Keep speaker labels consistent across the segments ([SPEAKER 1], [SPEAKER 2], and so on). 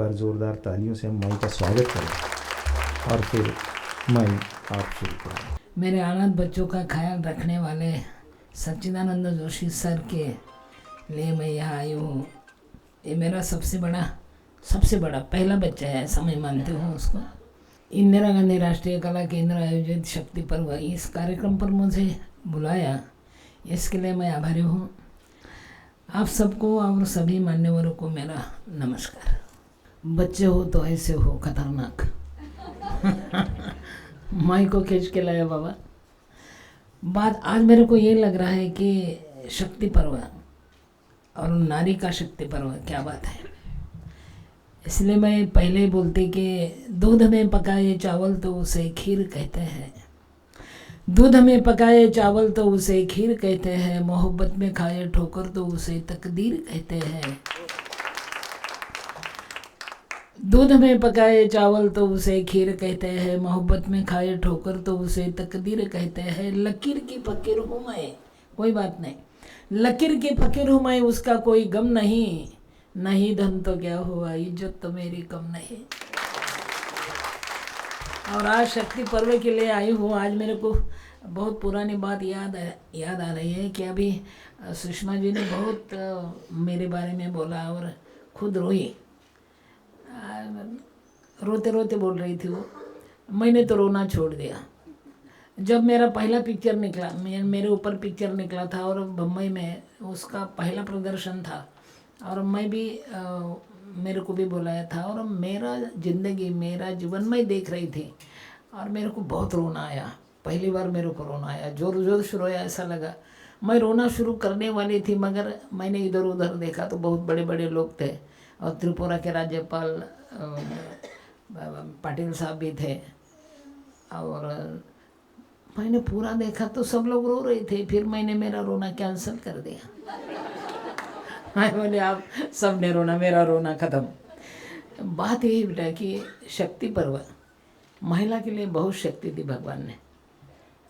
[SPEAKER 1] बार ज़ोरदार तालियों से हम माई का स्वागत करें और फिर माई आप शुरू करें।
[SPEAKER 2] मेरे अनाथ बच्चों का ख्याल रखने वाले सच्चिदानंद जोशी सर के लिए मैं यहाँ आई हूँ। ये मेरा सबसे बड़ा पहला बच्चा है, ऐसा मैं मानती हूँ उसको। इंदिरा गांधी राष्ट्रीय कला केंद्र आयोजित शक्ति पर्व इस कार्यक्रम पर मुझे बुलाया, इसके लिए मैं आभारी हूँ। आप सबको और सभी मान्यवरों को मेरा नमस्कार। बच्चे हो तो ऐसे हो खतरनाक। माई को खींच के लाया बाबा। बात आज मेरे को ये लग रहा है कि शक्ति पर्व और नारी का शक्ति पर्व, क्या बात है। इसलिए मैं पहले ही बोलती कि दूध में पकाए चावल तो उसे खीर कहते हैं, दूध में पकाए चावल तो उसे खीर कहते हैं, मोहब्बत में खाए ठोकर तो उसे तकदीर कहते हैं। दूध में पकाए चावल तो उसे खीर कहते हैं, मोहब्बत में खाए ठोकर तो उसे तकदीर कहते हैं। लकीर की फकीर हूँ मैं, कोई बात नहीं, लकीर की फकीर हूँ मैं, उसका कोई गम नहीं, नहीं धन तो क्या हुआ, इज्जत तो मेरी कम नहीं। और आज शक्ति पर्व के लिए आई हूँ। आज मेरे को बहुत पुरानी बात याद आ रही है कि अभी सुषमा जी ने बहुत मेरे बारे में बोला और खुद रोई, रोते रोते बोल रही थी वो। मैंने तो रोना छोड़ दिया जब मेरा पहला पिक्चर निकला, मेरे ऊपर पिक्चर निकला था और बम्बई में उसका पहला प्रदर्शन था और मैं भी मेरे को भी बुलाया था और मेरा ज़िंदगी मेरा जीवन मैं देख रही थी और मेरे को बहुत रोना आया। पहली बार मेरे को रोना आया, जोर से रोया। ऐसा लगा मैं रोना शुरू करने वाली थी, मगर मैंने इधर उधर देखा तो बहुत बड़े बड़े लोग थे और त्रिपुरा के राज्यपाल पाटिल साहब भी थे और मैंने पूरा देखा तो सब लोग रो रहे थे। फिर मैंने मेरा रोना कैंसिल कर दिया। बोले आप सब ने रोना, मेरा रोना ख़त्म। बात यही बेटा कि शक्ति पर्व महिला के लिए बहुत शक्ति दी भगवान ने।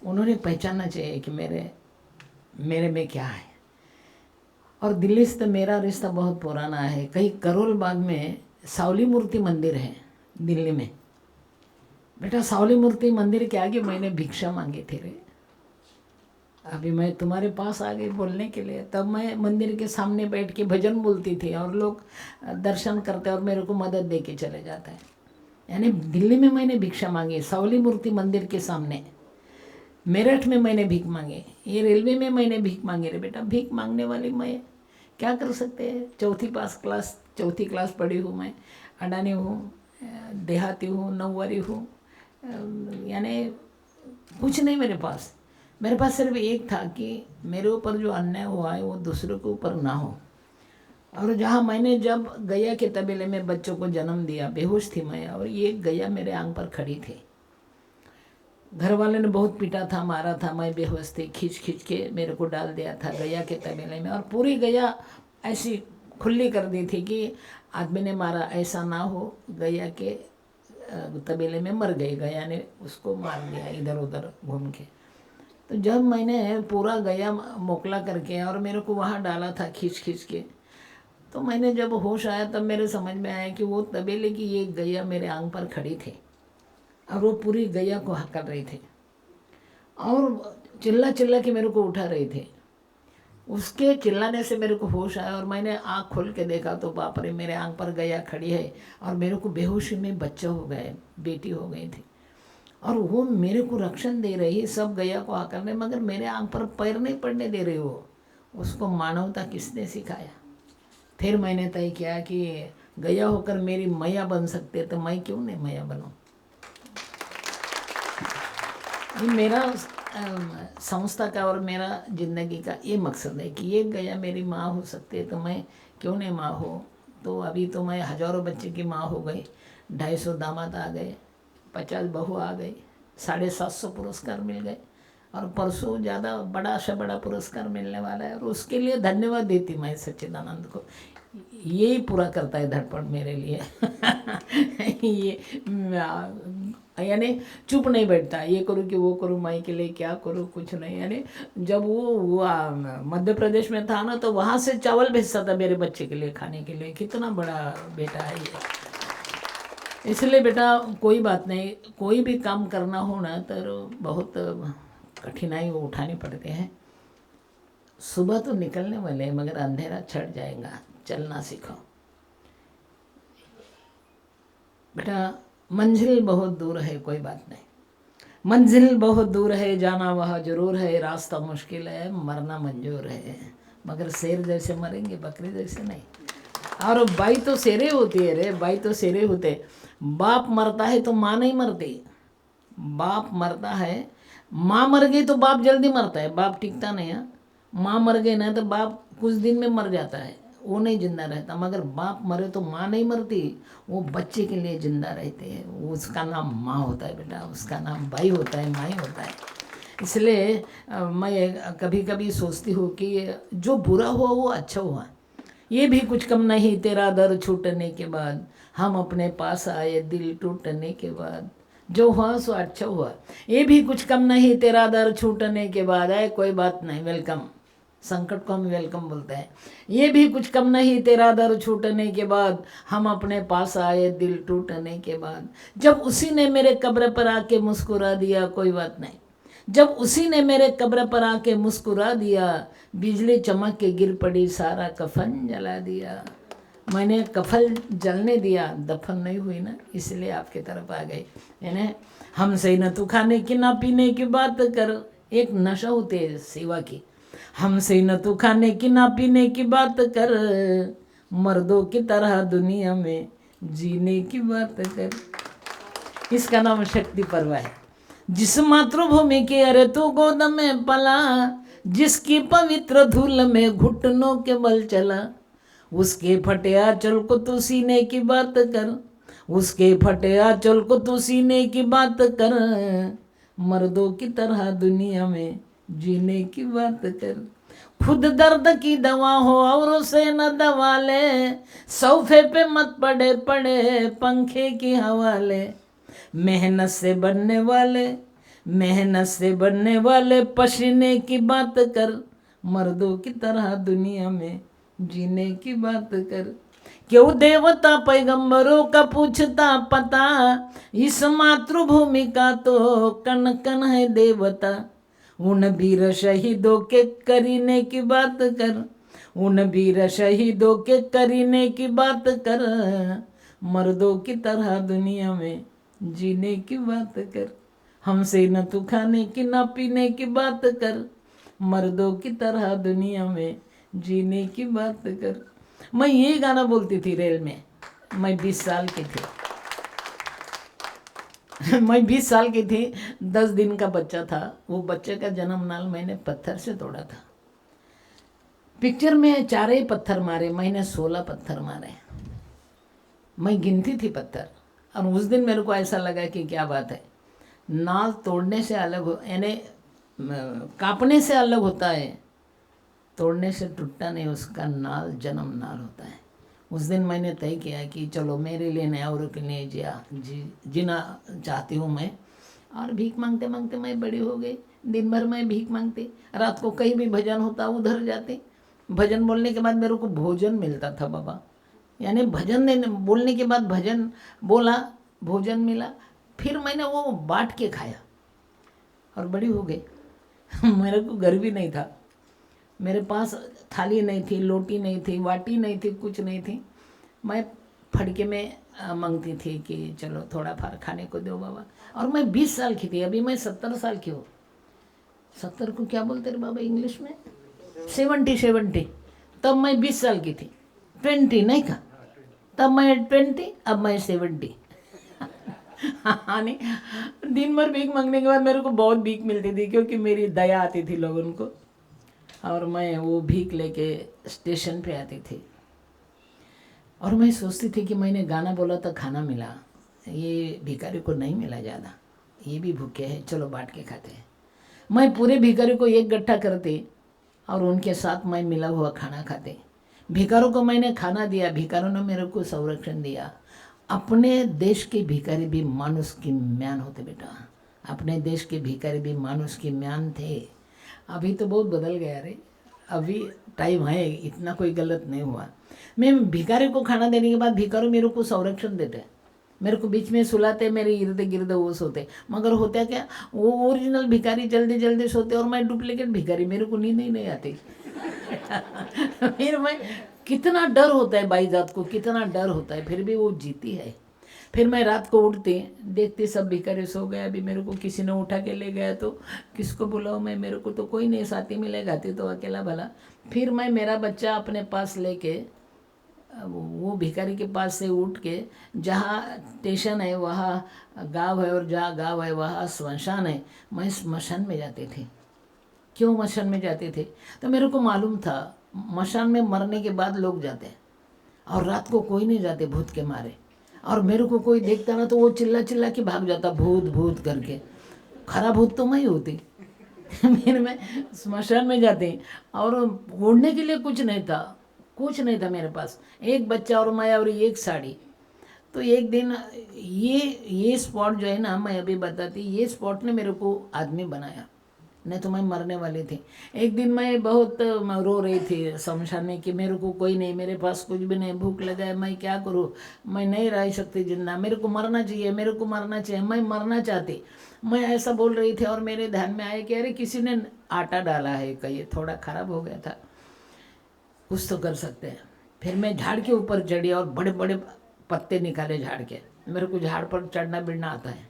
[SPEAKER 2] उन्होंने पहचानना चाहिए कि मेरे में क्या है। और दिल्ली से तो मेरा रिश्ता बहुत पुराना है। कहीं करोल बाग में सावली मूर्ति मंदिर है दिल्ली में। बेटा सावली मूर्ति मंदिर के आगे मैंने भिक्षा मांगी थी रे। अभी मैं तुम्हारे पास आ गई बोलने के लिए, तब मैं मंदिर के सामने बैठ के भजन बोलती थी और लोग दर्शन करते और मेरे को मदद दे के चले जाते हैं। यानी दिल्ली में मैंने भिक्षा मांगी, सावली मूर्ति मंदिर के सामने। मेरठ में मैंने भीख मांगी, ये रेलवे में मैंने भीख मांगी रे बेटा। भीख मांगने वाली मैं क्या कर सकते हैं। चौथी क्लास पढ़ी हूँ मैं, अडानी हूँ, देहाती हूँ, नौवारी हूँ, यानी कुछ नहीं मेरे पास। मेरे पास सिर्फ एक था कि मेरे ऊपर जो अन्याय हुआ है वो दूसरों के ऊपर ना हो। और जहाँ मैंने जब गैया के तबेले में बच्चों को जन्म दिया, बेहोश थी मैं और ये गैया मेरे आंग पर खड़ी थी। घर वाले ने बहुत पीटा था, मारा था, मैं बेहोश थी। खींच के मेरे को डाल दिया था गैया के तबेले में और पूरी गैया ऐसी खुली कर दी थी कि आदमी ने मारा ऐसा ना हो। गैया के तबेले में मर गई, गैया ने उसको मार दिया इधर उधर घूम के। तो जब मैंने पूरा गैया मोकला करके और मेरे को वहाँ डाला था खींच के, तो मैंने जब होश आया तब मेरे समझ में आया कि वो तबेले की ये गैया मेरे आंग पर खड़ी थी और वो पूरी गैया को हकल रही थी और चिल्ला के मेरे को उठा रही थी। उसके चिल्लाने से मेरे को होश आया और मैंने आँख खोल के देखा तो बाप रे, मेरे आंग पर गैया खड़ी है और मेरे को बेहोशी में बच्चा हो गया, बेटी हो गई थी और वो मेरे को रक्षण दे रही, सब गैया को हकलने, मगर मेरे आंग पर पैर नहीं पड़ने दे रही वो। उसको मानवता किसने सिखाया। फिर मैंने तय किया कि गैया होकर मेरी मैया बन सकते तो मैं क्यों नहीं मैया बनूं। ये मेरा संस्था का और मेरा ज़िंदगी का ये मकसद है कि ये गैया मेरी माँ हो सकती है तो मैं क्यों नहीं माँ हो। तो अभी तो मैं हज़ारों बच्चे की माँ हो गई, 250 दामाद आ गए, 50 बहू आ गई, 750 पुरस्कार मिल गए और परसों ज़्यादा बड़ा से बड़ा पुरस्कार मिलने वाला है। और उसके लिए धन्यवाद देती मैं सच्चिदानंद को। यही पूरा करता है धड़पड़ मेरे लिए। ये यानी चुप नहीं बैठता, ये करूँ कि वो करूँ, माई के लिए क्या करूँ, कुछ नहीं। यानी जब वो मध्य प्रदेश में था ना तो वहाँ से चावल भेजता था मेरे बच्चे के लिए खाने के लिए। कितना बड़ा बेटा है ये। इसलिए बेटा कोई बात नहीं, कोई भी काम करना हो ना तो बहुत कठिनाई वो उठानी पड़ते हैं। सुबह तो निकलने वाले हैं मगर अंधेरा छट जाएगा, चलना सीखो बेटा। मंजिल बहुत दूर है, कोई बात नहीं, मंजिल बहुत दूर है, जाना वहाँ जरूर है, रास्ता मुश्किल है, मरना मंजूर है, मगर शेर जैसे मरेंगे, बकरी जैसे नहीं। और बाई तो शेरे होती है रे, बाई तो शेरे होते। बाप मरता है तो माँ नहीं मरती, बाप मरता है, माँ मर गई तो बाप जल्दी मरता है, बाप टिकता नहीं है। माँ मर गई ना तो बाप कुछ दिन में मर जाता है, वो नहीं जिंदा रहता। मगर बाप मरे तो माँ नहीं मरती, वो बच्चे के लिए जिंदा रहते हैं। उसका नाम माँ होता है बेटा, उसका नाम भाई होता है, माई होता है। इसलिए मैं कभी कभी सोचती हूँ कि जो बुरा हुआ वो अच्छा हुआ। ये भी कुछ कम नहीं तेरा दर छूटने के बाद, हम अपने पास आए दिल टूटने के बाद। जो हुआ सो अच्छा हुआ, ये भी कुछ कम नहीं तेरा दर छूटने के बाद। है कोई बात नहीं, वेलकम, संकट को हम वेलकम बोलते हैं। ये भी कुछ कम नहीं तेरा दर छूटने के बाद, हम अपने पास आए दिल टूटने के बाद। जब उसी ने मेरे कब्र पर आके मुस्कुरा दिया, कोई बात नहीं, जब उसी ने मेरे कब्र पर आके मुस्कुरा दिया, बिजली चमक के गिर पड़ी, सारा कफन जला दिया। मैंने कफन जलने दिया, दफन नहीं हुई ना, इसलिए आपकी तरफ आ गई। यानी हमसे न तू खाने की ना पीने की बात कर, एक नशा होती है सेवा की। हमसे न तू खाने की ना पीने की बात कर, मर्दों की तरह दुनिया में जीने की बात कर। इसका नाम शक्ति पर्व है। जिस मातृभूमि के अरे तू गोद में पला, जिसकी पवित्र धूल में घुटनों के बल चला, उसके फटे आंचल को तू सीने की बात कर, उसके फटे आंचल को तू सीने की बात कर, मर्दों की तरह दुनिया में जीने की बात कर। खुद दर्द की दवा हो और उसे न दवा ले, सोफे पे मत पड़े पड़े पंखे की हवाले। मेहनत से बनने वाले, मेहनत से बनने वाले पसीने की बात कर, मर्दों की तरह दुनिया में जीने की बात कर। क्यों देवता पैगंबरों का पूछता पता, इस मातृभूमि का तो कण कण है देवता। उन वीर शहीदों के करीने की बात कर, उन वीर शहीदों के करीने की बात कर, मर्दों की तरह दुनिया में जीने की बात कर। हमसे न तू खाने की ना पीने की बात कर, मर्दों की तरह दुनिया में जीने की बात कर। मैं ये गाना बोलती थी रेल में, मैं 20 साल की थी। मैं 20 साल की थी, 10 दिन का बच्चा था। वो बच्चे का जन्म नाल मैंने पत्थर से तोड़ा था। पिक्चर में 4 ही पत्थर मारे, मैंने 16 पत्थर मारे। मैं गिनती थी पत्थर, और उस दिन मेरे को ऐसा लगा कि क्या बात है, नाल तोड़ने से अलग हो, यानी कांपने से अलग होता है, तोड़ने से टूटता नहीं, उसका नाल जन्म नाल होता है। उस दिन मैंने तय किया कि चलो मेरे लिए नहीं औरों के लिए जीना चाहती हूँ मैं। और भीख मांगते मांगते मैं बड़ी हो गई। दिन भर मैं भीख मांगती, रात को कहीं भी भजन होता उधर जाती। भजन बोलने के बाद मेरे को भोजन मिलता था बाबा, यानी भजन बोलने के बाद भजन बोला, भोजन मिला, फिर मैंने वो बांट के खाया और बड़ी हो गई। मेरे को घर भी नहीं था, मेरे पास थाली नहीं थी, लोटी नहीं थी, वाटी नहीं थी, कुछ नहीं थी। मैं फड़के में मांगती थी कि चलो थोड़ा फार खाने को दो बाबा। और मैं 20 साल की थी, अभी मैं 70 साल की हूँ। 70 को क्या बोलते रे बाबा इंग्लिश में? 70। तब मैं 20 साल की थी। 20 नहीं का, तब मैं 20, अब मैं 70। हाँ नहीं, दिन भर भीख मांगने के बाद मेरे को बहुत भीख मिलती थी, क्योंकि मेरी दया आती थी लोगों को, और मैं वो भीख लेके स्टेशन पे आती थी। और मैं सोचती थी कि मैंने गाना बोला तो खाना मिला, ये भिखारी को नहीं मिला ज़्यादा, ये भी भूखे हैं, चलो बांट के खाते हैं। मैं पूरे भिखारी को एक गट्ठा करती और उनके साथ मैं मिला हुआ खाना खाते। भिखारों को मैंने खाना दिया, भिखारों ने मेरे को संरक्षण दिया। अपने देश के भिखारी भी मानुष की म्यान होते बेटा, अपने देश के भिखारी भी मानुष की म्यान थे। अभी तो बहुत बदल गया रे, अभी टाइम है, इतना कोई गलत नहीं हुआ। मैं भिखारी को खाना देने के बाद भिखारी मेरे को संरक्षण देते, मेरे को बीच में सुलाते, मेरे इर्द गिर्द वो सोते। मगर होता क्या, वो ओरिजिनल भिखारी जल्दी जल्दी सोते और मैं डुप्लीकेट भिखारी, मेरे को नींद ही नहीं आती। फिर मैं, कितना डर होता है बाई जात को, कितना डर होता है, फिर भी वो जीती है। फिर मैं रात को उठती, देखती सब भिखारी सो गए, अभी मेरे को किसी ने उठा के ले गया तो किसको बुलाऊँ मैं, मेरे को तो कोई नहीं साथी मिलेगा, तो अकेला भला। फिर मैं मेरा बच्चा अपने पास लेके वो भिखारी के पास से उठ के, जहाँ स्टेशन है वहाँ गांव है और जहाँ गांव है वहाँ स्मशान है, मैं स्मशान में जाते थे। क्यों मशान में जाते थे? तो मेरे को मालूम था मशान में मरने के बाद लोग जाते हैं और रात को कोई नहीं जाते भूत के मारे। और मेरे को कोई देखता ना तो वो चिल्ला चिल्ला के भाग जाता भूत भूत करके। खराब भूत तो मैं ही होती। फिर मैं स्मशान में जाती और ओढ़ने के लिए कुछ नहीं था, कुछ नहीं था मेरे पास, एक बच्चा और मैं और एक साड़ी। तो एक दिन ये स्पॉट जो है ना, मैं अभी बताती, ये स्पॉट ने मेरे को आदमी बनाया, नहीं तो मैं मरने वाली थी। एक दिन मैं बहुत रो रही थी शमशान में कि मेरे को कोई नहीं, मेरे पास कुछ भी नहीं, भूख लगा है, मैं क्या करूँ, मैं नहीं रह सकती जिंदा, मेरे को मरना चाहिए, मेरे को मरना चाहिए, मैं मरना चाहती। मैं ऐसा बोल रही थी और मेरे ध्यान में आया कि अरे किसी ने आटा डाला है, कहीं थोड़ा ख़राब हो गया था, कुछ तो कर सकते हैं। फिर मैं झाड़ के ऊपर चढ़ी और बड़े बड़े पत्ते निकाले झाड़ के, मेरे को झाड़ पर चढ़ना बिड़ना आता है।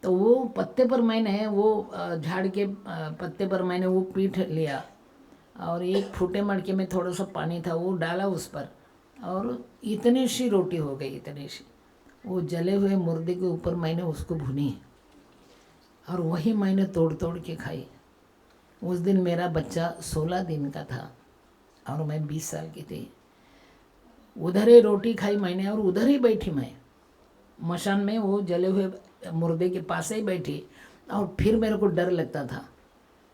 [SPEAKER 2] तो वो पत्ते पर मैंने वो झाड़ के पत्ते पर मैंने वो पीठ लिया और एक फूटे मटके में थोड़ा सा पानी था वो डाला उस पर, और इतनी सी रोटी हो गई, इतनी सी। वो जले हुए मुर्दे के ऊपर मैंने उसको भुनी और वही मैंने तोड़ तोड़ के खाई। उस दिन मेरा बच्चा 16 दिन का था और मैं 20 साल की थी। उधर ही रोटी खाई मैंने और उधर ही बैठी मैं मशान में, वो जले हुए मुर्दे के पास ही बैठी। और फिर मेरे को डर लगता था।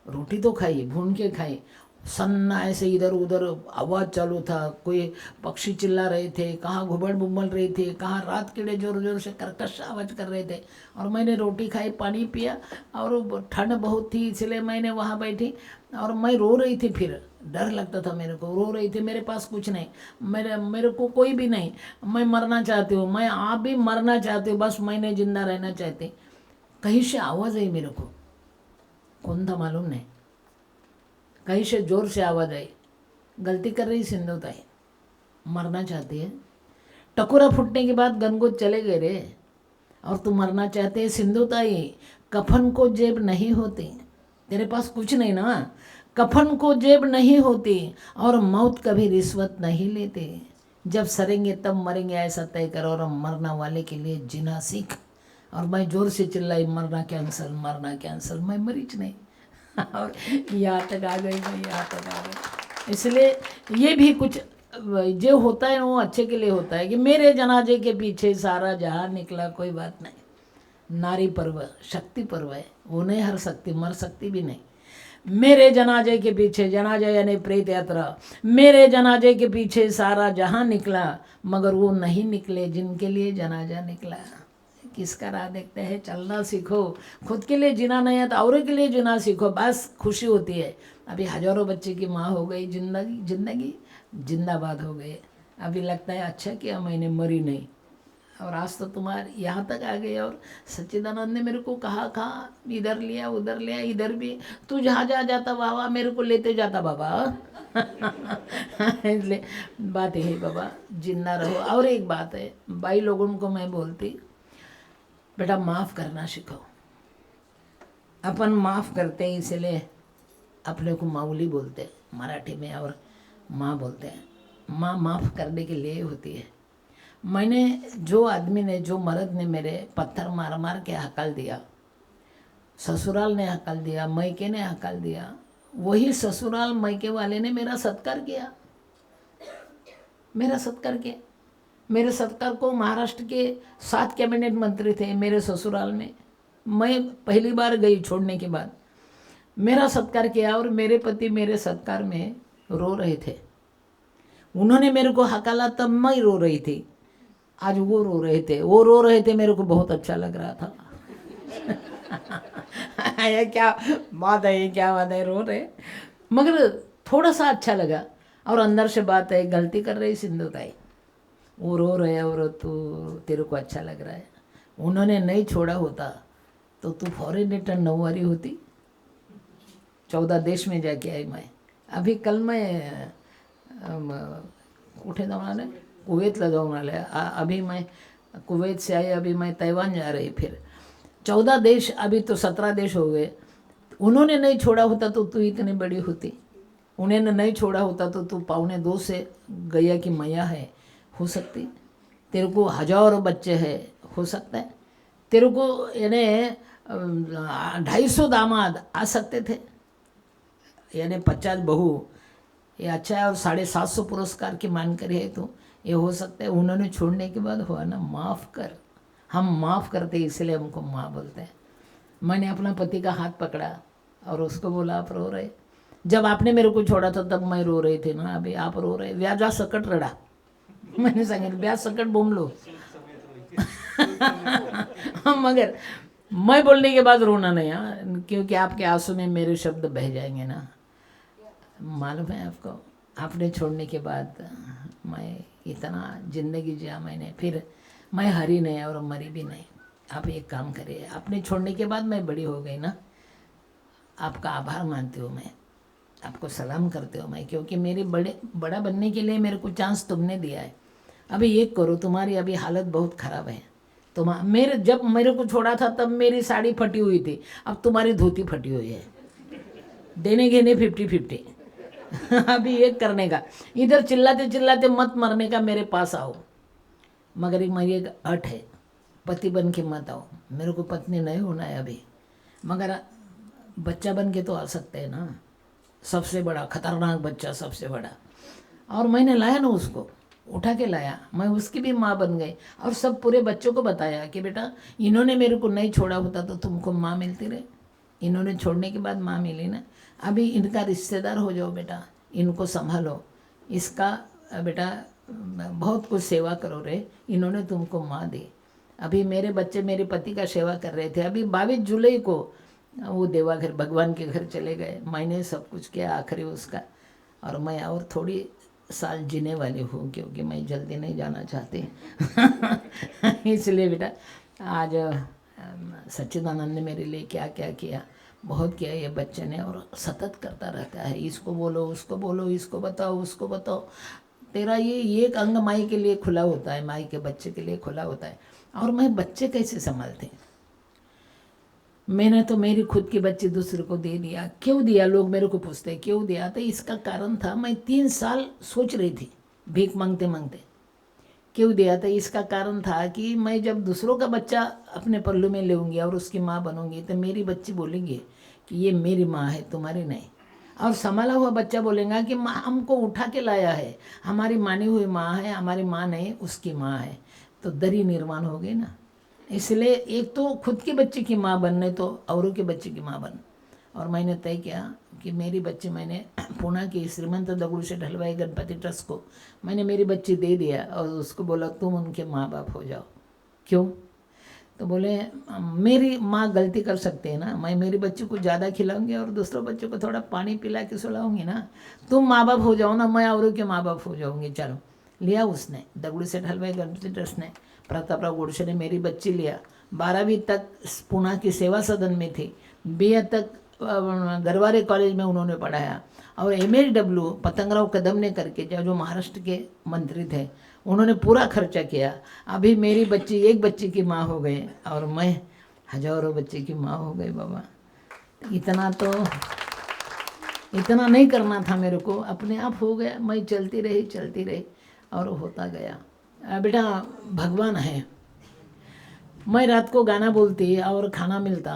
[SPEAKER 2] रोटी तो खाई, भून के खाई, सन्ना ऐसे इधर उधर आवाज़ चालू था, कोई पक्षी चिल्ला रहे थे, कहाँ घुबड़ बुम्बल रही थी, कहाँ रात कीड़े जोर जोर से कर्कश आवाज़ कर रहे थे। और मैंने रोटी खाई, पानी पिया और ठंड बहुत थी इसलिए मैंने वहाँ बैठी और मैं रो रही थी। फिर डर लगता था मेरे को, रो रही थी, मेरे पास कुछ नहीं, मेरे को कोई भी नहीं, मैं मरना चाहती हूँ, मैं आप भी मरना चाहती हूँ, बस मैंने जिंदा रहना चाहती। कहीं से आवाज़ आई मेरे को, कौन था मालूम नहीं, कहीं से जोर से आवाज़ आई, गलती कर रही सिंधुताई, मरना चाहती है। टकोरा फूटने के बाद गनगोत चले गए रे, और तू मरना चाहते है सिंधुताई, कफन को जेब नहीं होती, तेरे पास कुछ नहीं ना, कफन को जेब नहीं होती और मौत कभी रिश्वत नहीं लेते, जब सरेंगे तब मरेंगे ऐसा तय करो और मरना वाले के लिए जीना सीख। और मैं जोर से चिल्लाई, मरना कैंसल, मरना कैंसल, मैं मरीज नहीं। और यहाँ तक आ गई, मैं यहाँ तक आ गई। इसलिए ये भी कुछ जो होता है वो अच्छे के लिए होता है कि मेरे जनाजे के पीछे सारा जहां निकला, कोई बात नहीं। नारी पर्व शक्ति पर्व है, वो नहीं हर सकती, मर सकती भी नहीं। मेरे जनाजे के पीछे, जनाजा यानी प्रेत यात्रा, मेरे जनाजे के पीछे सारा जहां निकला, मगर वो नहीं निकले जिनके लिए जनाजा निकला। किसका राह देखते हैं, चलना सीखो, खुद के लिए जीना नहीं है तो औरों के लिए जीना सीखो, बस खुशी होती है। अभी हजारों बच्चे की माँ हो गई, जिंदगी जिंदाबाद हो गई। अभी लगता है अच्छा किया मैंने मरी नहीं, और आज तो तुम्हारे यहाँ तक आ गए। और सच्चिदानंद ने मेरे को कहा इधर लिया उधर लिया, इधर भी तू जहाँ जा जाता बाबा मेरे को लेते जाता बाबा। इसलिए बात यही बाबा, जिंदा रहो। और एक बात है भाई लोगों को मैं बोलती, बेटा माफ़ करना सीखो। अपन माफ़ करते हैं इसलिए अपने को माऊली बोलते मराठी में, और माँ बोलते हैं। माँ माफ़ करने के लिए होती है। मैंने जो आदमी ने, जो मर्द ने मेरे पत्थर मार मार के हकल दिया, ससुराल ने हकल दिया, मैके ने हकल दिया, वही ससुराल मैके वाले ने मेरा सत्कार किया, मेरा सत्कार किया। मेरे सत्कार को महाराष्ट्र के 7 कैबिनेट मंत्री थे मेरे ससुराल में। मैं पहली बार गई छोड़ने के बाद, मेरा सत्कार किया और मेरे पति मेरे सत्कार में रो रहे थे। उन्होंने मेरे को हकाला तब मैं रो रही थी, आज वो रो रहे थे, वो रो रहे थे, मेरे को बहुत अच्छा लग रहा था। ये क्या बात है, ये क्या बात है, रो रहे, मगर थोड़ा सा अच्छा लगा। और अंदर से बात है, गलती कर रही सिंधुताई, वो रो रहे और तू तेरे को अच्छा लग रहा है। उन्होंने नहीं छोड़ा होता तो तू फॉरेन रिटर्न नौवारी होती। 14 देश में जाके आई मैं। अभी कल मैं कुठे जाऊन आले, कुवैतला जाऊन आले। अभी मैं कुवैत से आई, अभी मैं ताइवान जा रही। फिर 14 देश, अभी तो 17 देश हो गए। उन्होंने नहीं छोड़ा होता तो तू इतनी बड़ी होती। उन्होंने नहीं छोड़ा होता तो तू 1.25 से गैया की मैया है हो सकती। तेरे को हजारों बच्चे हैं हो सकता है। तेरे को यानी 250 दामाद आ सकते थे, यानी 50 बहू, ये अच्छा है। और 750 पुरस्कार की मान करी है तो ये हो सकता है। उन्होंने छोड़ने के बाद हुआ ना, माफ़ कर। हम माफ़ करते इसलिए हमको माँ बोलते हैं। मैंने अपना पति का हाथ पकड़ा और उसको बोला आप रो रहे, जब आपने मेरे को छोड़ा था तब मैं रो रही थी ना, अभी आप रो रहे, व्याजा सकट रडा। मैंने सांगितलं ब्याज सकट बोमलो। मगर मैं बोलने के बाद रोना नहीं, हाँ, क्योंकि आपके आंसू में मेरे शब्द बह जाएंगे ना। मालूम है आपको, आपने छोड़ने के बाद मैं इतना ज़िंदगी जिया मैंने, फिर मैं हरी नहीं और मरी भी नहीं। आप एक काम करिए, आपने छोड़ने के बाद मैं बड़ी हो गई ना, आपका आभार मानती हूँ मैं, आपको सलाम करते हो मैं, क्योंकि मेरे बड़ा बनने के लिए मेरे को चांस तुमने दिया है। अभी एक करो, तुम्हारी अभी हालत बहुत ख़राब है। जब मेरे को छोड़ा था तब मेरी साड़ी फटी हुई थी, अब तुम्हारी धोती फटी हुई है। देने घेने 50-50। अभी एक करने का, इधर चिल्लाते चिल्लाते मत मरने का, मेरे पास आओ। मगर एक मेरी एक अट है, पति बन के मत आओ। मेरे को पत्नी नहीं होना है अभी, मगर बच्चा बन के तो आ सकते हैं ना। सबसे बड़ा खतरनाक बच्चा, सबसे बड़ा। और मैंने लाया ना उसको, उठा के लाया, मैं उसकी भी माँ बन गई। और सब पूरे बच्चों को बताया कि बेटा इन्होंने मेरे को नहीं छोड़ा होता तो तुमको माँ मिलती रहे, इन्होंने छोड़ने के बाद माँ मिली ना। अभी इनका रिश्तेदार हो जाओ बेटा, इनको संभालो, इसका बेटा बहुत कुछ सेवा करो रे, इन्होंने तुमको माँ दी। अभी मेरे बच्चे मेरे पति का सेवा कर रहे थे। अभी 22 जुलाई को वो देवाघर भगवान के घर चले गए। मैंने सब कुछ किया आखिरी उसका। और मैं और थोड़ी साल जीने वाली हूँ, क्योंकि मैं जल्दी नहीं जाना चाहती। इसलिए बेटा आज सच्चिदानंद ने मेरे लिए क्या क्या किया, बहुत किया ये बच्चे ने। और सतत करता रहता है, इसको बोलो उसको बोलो, इसको बताओ उसको बताओ। तेरा ये एक अंग माई के लिए खुला होता है, माई के बच्चे के लिए खुला होता है। और मैं बच्चे कैसे संभालते, मैंने तो मेरी खुद की बच्ची दूसरे को दे दिया। क्यों दिया, लोग मेरे को पूछते क्यों दिया, तो इसका कारण था, मैं 3 साल सोच रही थी भीख मांगते मांगते क्यों दिया। तो इसका कारण था कि मैं जब दूसरों का बच्चा अपने पल्लू में लेऊंगी और उसकी माँ बनूंगी तो मेरी बच्ची बोलेंगी कि ये मेरी माँ है तुम्हारी नहीं। और संभाला हुआ बच्चा बोलेगा कि माँ हमको उठा के लाया है, हमारी मानी हुई माँ है, हमारी माँ नहीं उसकी माँ है। तो दरी निर्माण हो गई ना। इसलिए एक तो खुद के बच्चे की माँ बनने, तो औरों के बच्चे की माँ बन। और मैंने तय किया कि मेरी बच्ची, मैंने पुणे की श्रीमंत दगड़ूशेठ हलवाई गणपति ट्रस्ट को मैंने मेरी बच्ची दे दिया और उसको बोला तुम उनके माँ बाप हो जाओ। क्यों, तो बोले मेरी माँ गलती कर सकते हैं ना, मैं मेरी बच्ची को ज़्यादा खिलाऊंगी और दूसरों बच्चों को थोड़ा पानी पिला के सुलाऊंगी ना, तुम माँ बाप हो जाओ ना, मैं औरों के माँ बाप हो जाऊंगी। चलो, लिया उसने, दगड़ूशेठ हलवाई गणपति ट्रस्ट ने, प्रतापराव गोडसे ने मेरी बच्ची लिया। 12वीं तक पुणे की सेवा सदन में थी, BA तक गरवारे कॉलेज में उन्होंने पढ़ाया। और MSW पतंगराव कदम ने करके, जो महाराष्ट्र के मंत्री थे, उन्होंने पूरा खर्चा किया। अभी मेरी बच्ची एक बच्ची की माँ हो गई और मैं हजारों बच्चे की माँ हो गई। बाबा इतना नहीं करना था मेरे को, अपने आप हो गया। मैं चलती रही और होता गया। बेटा भगवान है। मैं रात को गाना बोलती और खाना मिलता,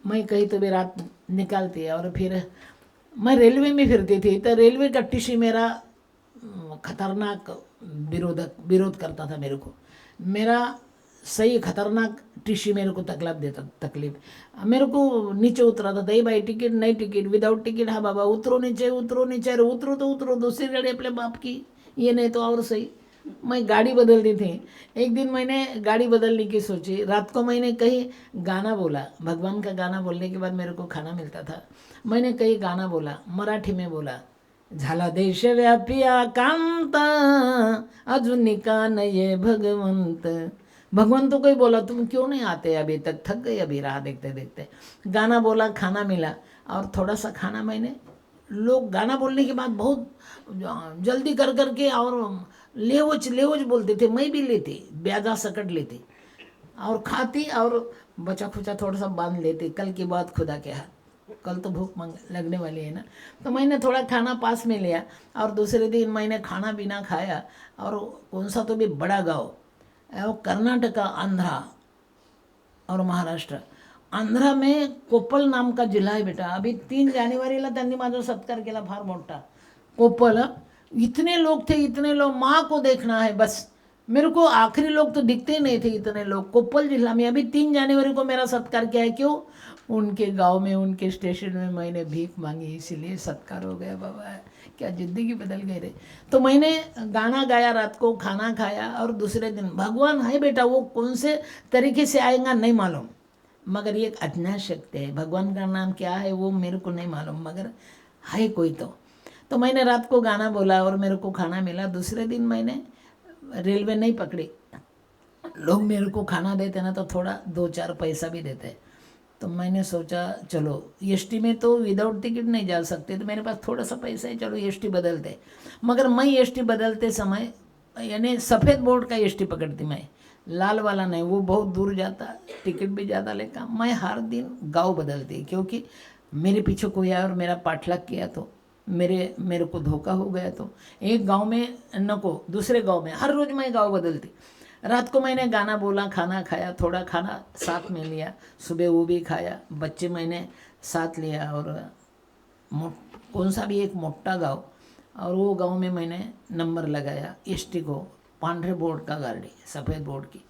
[SPEAKER 2] मैं कहीं तो भी रात निकालती और फिर मैं रेलवे में फिरती थी। तो रेलवे का टीसी मेरा खतरनाक विरोध करता था मेरे को। मेरा सही खतरनाक टीसी मेरे को तकलीफ मेरे को नीचे उतरा था। भाई टिकट नहीं, टिकट विदाउट टिकट, हाँ बाबा उतरो नीचे, अरे उतरो तो उतरो, दूसरी गाड़ी अपने बाप की, ये नहीं तो और सही। मैं गाड़ी बदल दी थी। एक दिन मैंने गाड़ी बदलने की सोची, रात को मैंने कहीं गाना बोला, भगवान का गाना बोलने के बाद मेरे को खाना मिलता था। मैंने कहीं गाना बोला, मराठी में बोला, झाला देशव्यापी आकांत, अजून का नहीं भगवंत। भगवंत को ही बोला तुम क्यों नहीं आते अभी तक, थक गई अभी राह देखते देखते। गाना बोला, खाना मिला, और थोड़ा सा खाना मैंने, लोग गाना बोलने के बाद बहुत जल्दी कर करके और लेवज बोलते थे, मैं भी लेती, ब्याजा सकट लेती और खाती और बचा खुचा थोड़ा सा बांध लेती। कल की बात खुदा के हाथ, कल तो भूख लगने वाली है ना। तो मैंने थोड़ा खाना पास में लिया और दूसरे दिन मैंने खाना पीना खाया। और कौन सा तो भी बड़ा गाँव, वो कर्नाटका, आंध्रा और महाराष्ट्र। आंध्रा में कोप्पल नाम का जिल्हा आहे बेटा। अभी 3 जानेवारीला त्यांनी माझा सत्कार केला फार मोठा। कोप्पल, इतने लोग थे, इतने लोग, माँ को देखना है बस। मेरे को आखिरी लोग तो दिखते ही नहीं थे, इतने लोग। कोप्पल जिला में अभी 3 जनवरी को मेरा सत्कार किया है। क्यों? उनके गांव में, उनके स्टेशन में मैंने भीख मांगी, इसीलिए सत्कार हो गया। बाबा क्या ज़िंदगी बदल गई रे। तो मैंने गाना गाया, रात को खाना खाया, और दूसरे दिन भगवान है बेटा, वो कौन से तरीके से आएगा नहीं मालूम, मगर ये एक अज्ञात शक्ति है। भगवान का नाम क्या है वो मेरे को नहीं मालूम, मगर है कोई तो मैंने रात को गाना बोला और मेरे को खाना मिला। दूसरे दिन मैंने रेलवे नहीं पकड़ी। लोग मेरे को खाना देते ना तो थोड़ा 2-4 पैसा भी देते। तो मैंने सोचा चलो एसटी में तो विदाउट टिकट नहीं जा सकते, तो मेरे पास थोड़ा सा पैसा है, चलो एसटी बदलते। मगर मैं एसटी बदलते समय यानी सफ़ेद बोर्ड का एसटी पकड़ती मैं, लाल वाला नहीं, वो बहुत दूर जाता, टिकट भी ज़्यादा लेगा। मैं हर दिन गाँव बदलती, क्योंकि मेरे पीछे कोई आया और मेरा पाठलाग किया तो मेरे को धोखा हो गया। तो एक गांव में नको, दूसरे गांव में, हर रोज़ मैं गांव बदलती। रात को मैंने गाना बोला, खाना खाया, थोड़ा खाना साथ में लिया, सुबह वो भी खाया, बच्चे मैंने साथ लिया, और कौन सा भी एक मोटा गांव, और वो गांव में मैंने नंबर लगाया एसटी को, पांढरे बोर्ड का गाड़ी, सफ़ेद बोर्ड की।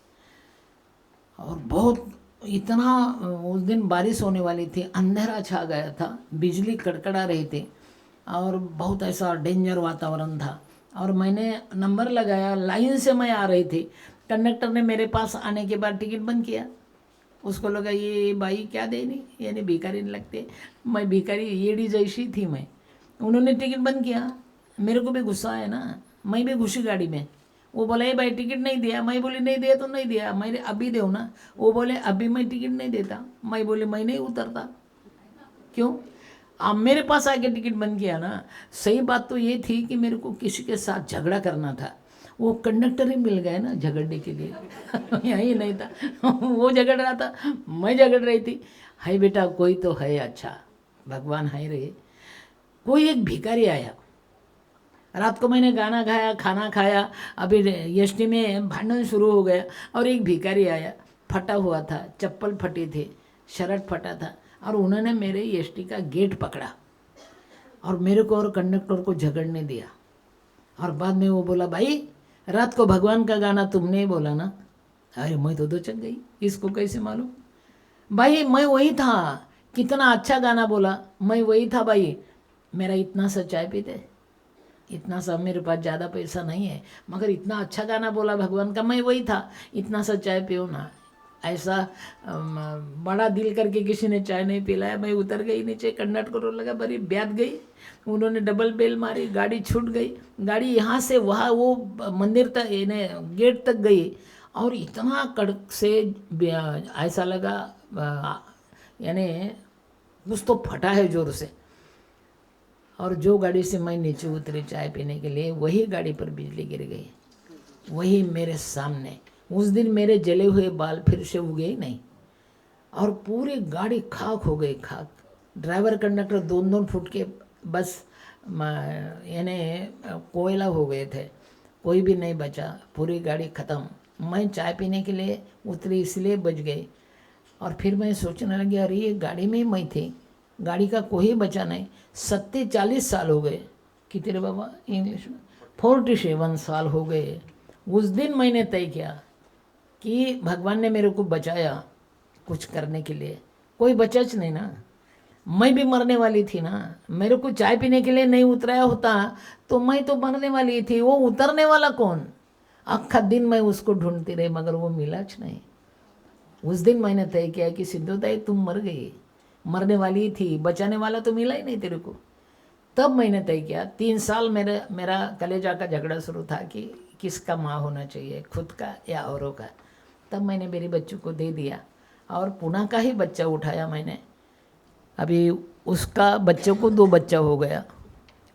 [SPEAKER 2] और बहुत इतना, उस दिन बारिश होने वाली थी, अंधेरा छा गया था, बिजली कड़कड़ा रही थी, और बहुत ऐसा डेंजर वातावरण था। और मैंने नंबर लगाया, लाइन से मैं आ रही थी। कंडक्टर ने मेरे पास आने के बाद टिकट बंद किया। उसको लगा ये भाई क्या देनी, यानी भिखारी नहीं लगते, मैं भिखारी येड़ी जैसी थी मैं। उन्होंने टिकट बंद किया, मेरे को भी गुस्सा आया ना, मैं भी घुसी गाड़ी में। वो बोला ये भाई टिकट नहीं दिया, मैं बोली नहीं दिया तो नहीं दिया, मैं अभी दो ना। वो बोले अभी मैं टिकट नहीं देता, मैं बोली मैं नहीं उतरता। क्यों? अब मेरे पास आके टिकट बंद किया ना। सही बात तो ये थी कि मेरे को किसी के साथ झगड़ा करना था, वो कंडक्टर ही मिल गए ना झगड़ने के लिए। यही नहीं था, वो झगड़ रहा था, मैं झगड़ रही थी। हाय बेटा कोई तो है अच्छा, भगवान है रे। कोई एक भिखारी आया, रात को मैंने गाना गाया, खाना खाया, अभी एसटी में भांडन शुरू हो गया, और एक भिखारी आया, फटा हुआ था, चप्पल फटी थी, शर्ट फटा था, और उन्होंने मेरे एसटी का गेट पकड़ा और मेरे को और कंडक्टर को झगड़ने दिया। और बाद में वो बोला भाई रात को भगवान का गाना तुमने ही बोला ना। अरे मैं तो चक गई, इसको कैसे मालूम? भाई मैं वही था, कितना अच्छा गाना बोला, मैं वही था भाई। मेरा इतना सा चाय पीते, इतना सा, मेरे पास ज़्यादा पैसा नहीं है, मगर इतना अच्छा गाना बोला भगवान का, मैं वही था, इतना सा चाय पियो ना। ऐसा बड़ा दिल करके किसी ने चाय नहीं पिलाया। मैं उतर गई नीचे, कंडक्टर को लगा बड़ी ब्यात गई, उन्होंने डबल बेल मारी, गाड़ी छूट गई। गाड़ी यहाँ से वहाँ वो मंदिर तक, यानी गेट तक गई, और इतना कड़क से ऐसा लगा यानी कुछ तो फटा है ज़ोर से। और जो गाड़ी से मैं नीचे उतरी चाय पीने के लिए, वही गाड़ी पर बिजली गिर गई, वही मेरे सामने। उस दिन मेरे जले हुए बाल फिर से उगे ही नहीं, और पूरी गाड़ी खाक हो गई, खाक। ड्राइवर कंडक्टर 2-2 फुट के बस यानी कोयला हो गए थे, कोई भी नहीं बचा, पूरी गाड़ी ख़त्म। मैं चाय पीने के लिए उतरी इसलिए बच गई। और फिर मैं सोचने लगी अरे ये गाड़ी में ही मैं थी, गाड़ी का कोई बचा नहीं। 40 साल हो गए, कितने बाबा इंग्लिश में, 47 साल हो गए। उस दिन मैंने तय किया कि भगवान ने मेरे को बचाया कुछ करने के लिए, कोई बचाच नहीं ना, मैं भी मरने वाली थी ना। मेरे को चाय पीने के लिए नहीं उतराया होता तो मैं तो मरने वाली थी। वो उतरने वाला कौन? अक्खा दिन मैं उसको ढूंढती रही, मगर वो मिलाच नहीं। उस दिन मैंने तय किया कि सिद्धू ताई तुम मर गई, मरने वाली थी, बचाने वाला तो मिला ही नहीं तेरे को। तब मैंने तय किया, 3 साल मेरा कलेजा का झगड़ा शुरू था कि किसका माँ होना चाहिए, खुद का या औरों का। तब मैंने मेरी बच्चों को दे दिया और पुणे का ही बच्चा उठाया मैंने। अभी उसका बच्चों को 2 बच्चा हो गया,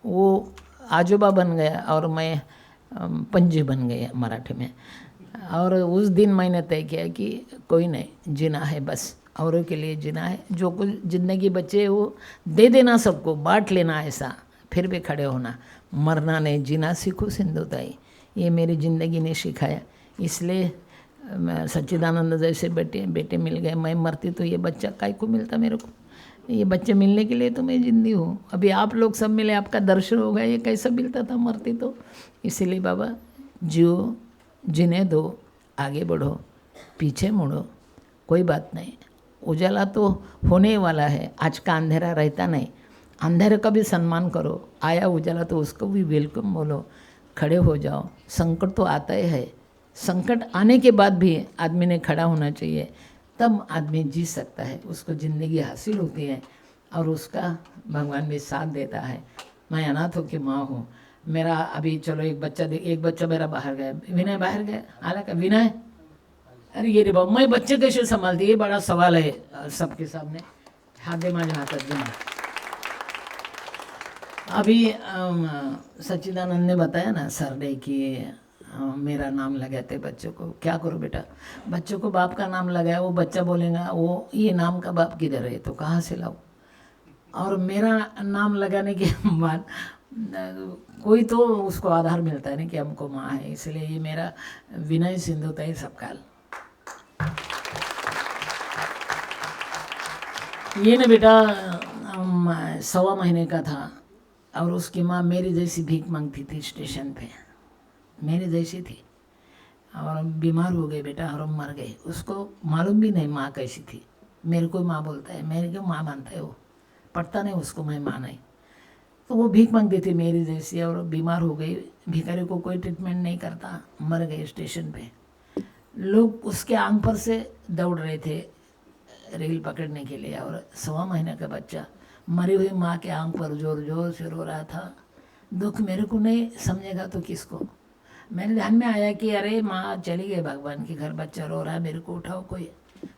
[SPEAKER 2] वो आजोबा बन गया और मैं पंजी बन गया मराठी में। और उस दिन मैंने तय किया कि कोई नहीं, जीना है बस, औरों के लिए जीना है। जो कुछ ज़िंदगी बचे वो दे देना, सबको बांट लेना, ऐसा फिर भी खड़े होना, मरना नहीं, जीना सीखो सिंधुताई। ये मेरी ज़िंदगी ने सिखाया। इसलिए सच्चिदानंद जैसे बेटे मिल गए। मैं मरती तो ये बच्चा काय को मिलता मेरे को, ये बच्चे मिलने के लिए तो मैं जिंदी हूँ। अभी आप लोग सब मिले, आपका दर्शन हो गया, ये कैसा मिलता था मरती तो। इसीलिए बाबा, जियो, जीने दो, आगे बढ़ो, पीछे मुड़ो, कोई बात नहीं। उजाला तो होने वाला है, आज का अंधेरा रहता नहीं। अंधेरे का भी सम्मान करो, आया उजाला तो उसको भी वेलकम बोलो, खड़े हो जाओ। संकट तो आता ही है, संकट आने के बाद भी आदमी ने खड़ा होना चाहिए, तब आदमी जी सकता है, उसको ज़िंदगी हासिल होती है और उसका भगवान भी साथ देता है। मैं अनाथों की माँ हूँ। मेरा अभी चलो एक बच्चा मेरा बाहर गया, विनय बाहर गया, हालांकि विनय, अरे ये रे बाबू, मैं बच्चे कैसे संभालती, ये बड़ा सवाल है सबके सामने। हाथ दे माझ्या हातात दे। अभी सच्चिदानंद ने बताया ना सर ने कि मेरा नाम लगाते बच्चों को, क्या करो बेटा, बच्चों को बाप का नाम लगाया, वो बच्चा बोलेगा वो ये नाम का बाप किधर है, तो कहाँ से लाओ। और मेरा नाम लगाने के बाद कोई तो उसको आधार मिलता है ना कि हमको माँ है। इसलिए ये मेरा विनय सिंधुताई सबकाल। ये ना बेटा 1.25 महीने का था और उसकी माँ मेरी जैसी भीख मांगती थी स्टेशन पे, मेरी जैसी थी, और बीमार हो गई बेटा और मर गई। उसको मालूम भी नहीं माँ कैसी थी। मेरे को माँ बोलता है, मेरे को माँ मानता है, वो पढ़ता नहीं उसको मैं माँ नहीं। तो वो भीख मांगती थी मेरी जैसी और बीमार हो गई। भिखारी को कोई ट्रीटमेंट नहीं करता, मर गए स्टेशन पे। लोग उसके आंख पर से दौड़ रहे थे रेल पकड़ने के लिए, और 1.25 महीने का बच्चा मरी हुई माँ के आंख पर जोर जोर से रो रहा था। दुख मेरे को नहीं समझेगा तो किसको। मेरे ध्यान में आया कि अरे माँ चली गई भगवान के घर, बच्चा रो रहा है, मेरे को उठाओ कोई।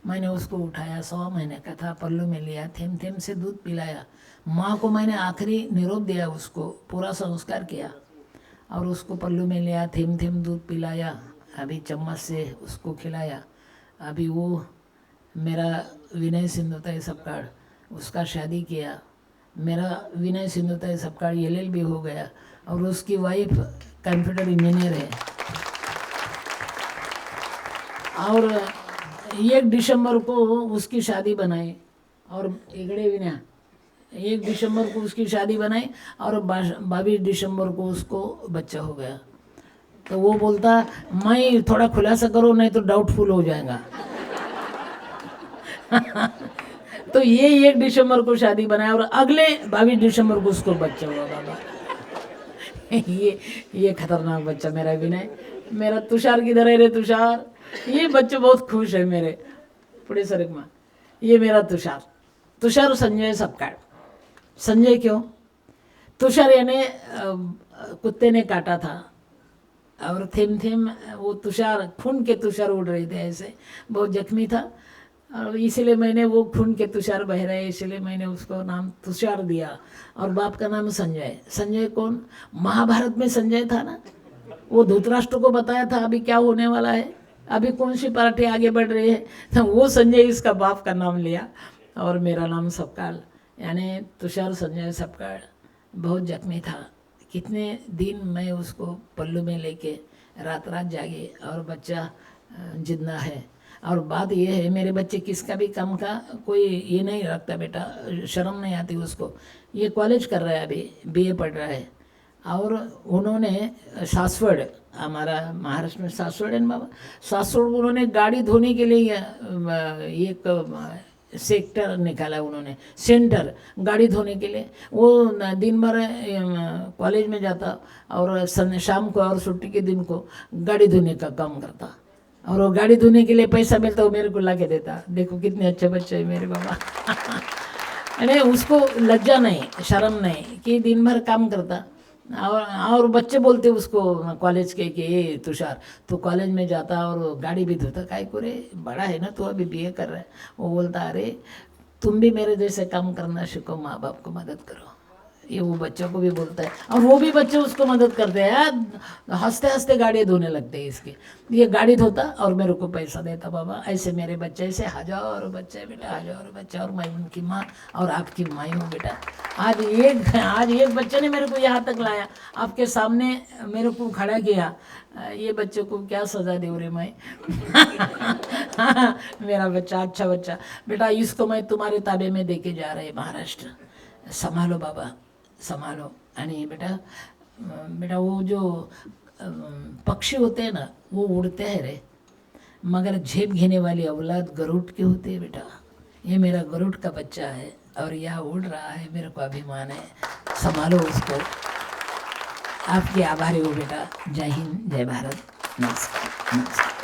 [SPEAKER 2] मैंने उसको उठाया, 1.25 महीने का था, पल्लू में लिया, थेम थेम से दूध पिलाया। माँ को मैंने आखिरी निरोध दिया, उसको पूरा संस्कार किया और उसको पल्लू में लिया, थेम थेम दूध पिलाया, अभी चम्मच से उसको खिलाया। अभी वो मेरा विनय सिंधुताई सबकाळ, उसका शादी किया। मेरा विनय सिंधुताई सबकाळ LLB हो गया और उसकी वाइफ कंप्यूटर इंजीनियर है। और 1 दिसंबर को उसकी शादी बनाई और इकड़े विनय 1 दिसंबर को उसकी शादी बनाई और 22 दिसंबर को उसको बच्चा हो गया। तो वो बोलता, मैं थोड़ा खुलासा करो नहीं तो डाउटफुल हो जाएगा। तो ये 1 दिसंबर को शादी बनाया और अगले 22 दिसंबर को उसको बच्चा हुआ बाबा। ये खतरनाक बच्चा मेरा विनय। मेरा तुषार किधर है रे तुषार, ये बच्चे बहुत खुश है मेरे पुणे सरक माँ। ये मेरा तुषार संजय सबकाळ। संजय क्यों? तुषार यानी कुत्ते ने काटा था और थेम थेम वो तुषार, खून के तुषार उड़ रहे थे ऐसे, बहुत जख्मी था और इसलिए मैंने वो खून के तुषार बह रहे, इसलिए मैंने उसको नाम तुषार दिया। और बाप का नाम संजय। संजय कौन? महाभारत में संजय था ना, वो धृतराष्ट्र को बताया था अभी क्या होने वाला है, अभी कौन सी पार्टी आगे बढ़ रही है, तो वो संजय इसका बाप का नाम लिया और मेरा नाम सबकाळ, यानी तुषार संजय सबकाळ। बहुत जख्मी था, कितने दिन मैं उसको पल्लू में लेके रात रात जागे और बच्चा जिंदा है। और बात ये है, मेरे बच्चे किसका भी काम का कोई ये नहीं रखता बेटा, शर्म नहीं आती उसको। ये कॉलेज कर रहा है, अभी BA पढ़ रहा है। और उन्होंने सासवड़, हमारा महाराष्ट्र में सासवड़ है ना बाबा, सासवड़ उन्होंने गाड़ी धोने के लिए एक सेक्टर निकाला, उन्होंने सेंटर गाड़ी धोने के लिए। वो दिन भर कॉलेज में जाता और शाम को और छुट्टी के दिन को गाड़ी धोने का काम करता और वो गाड़ी धोने के लिए पैसा मिलता वो मेरे को ला के देता। देखो कितने अच्छे बच्चे हैं मेरे बाबा। नहीं, उसको लज्जा नहीं, शर्म नहीं कि दिन भर काम करता। और बच्चे बोलते उसको कॉलेज के कि ये तुषार तू कॉलेज में जाता और गाड़ी भी धोता, काय को रे, बड़ा है ना तू, अभी बीए कर रहा है। वो बोलता अरे तुम भी मेरे जैसे काम करना सीखो, माँ बाप को मदद करो। ये वो बच्चों को भी बोलता है और वो भी बच्चे उसको मदद करते हैं यार, हंसते हंसते गाड़ी धोने लगते हैं इसके। ये गाड़ी धोता और मेरे को पैसा देता, बाबा ऐसे मेरे बच्चे, ऐसे हजारों बच्चे बेटा, हजारों बच्चे, और मैं उनकी माँ और आपकी माई हूँ बेटा। आज एक बच्चे ने मेरे को यहाँ तक लाया, आपके सामने मेरे को खड़ा किया। ये बच्चे को क्या सजा दे रे मैं। मेरा बच्चा अच्छा बच्चा बेटा, इसको मैं तुम्हारे ताबे में देके जा रहे महाराष्ट्र, संभालो बाबा संभालो। आणि बेटा वो जो पक्षी होते हैं ना वो उड़ते हैं रे, मगर झेप घेने वाली औलाद गरुड़ के होते हैं बेटा। ये मेरा गरुड़ का बच्चा है और यह उड़ रहा है, मेरे को अभिमान है, संभालो उसको। आपके आभारी हो बेटा। जय हिंद, जय भारत, नमस्कार नमस्कार।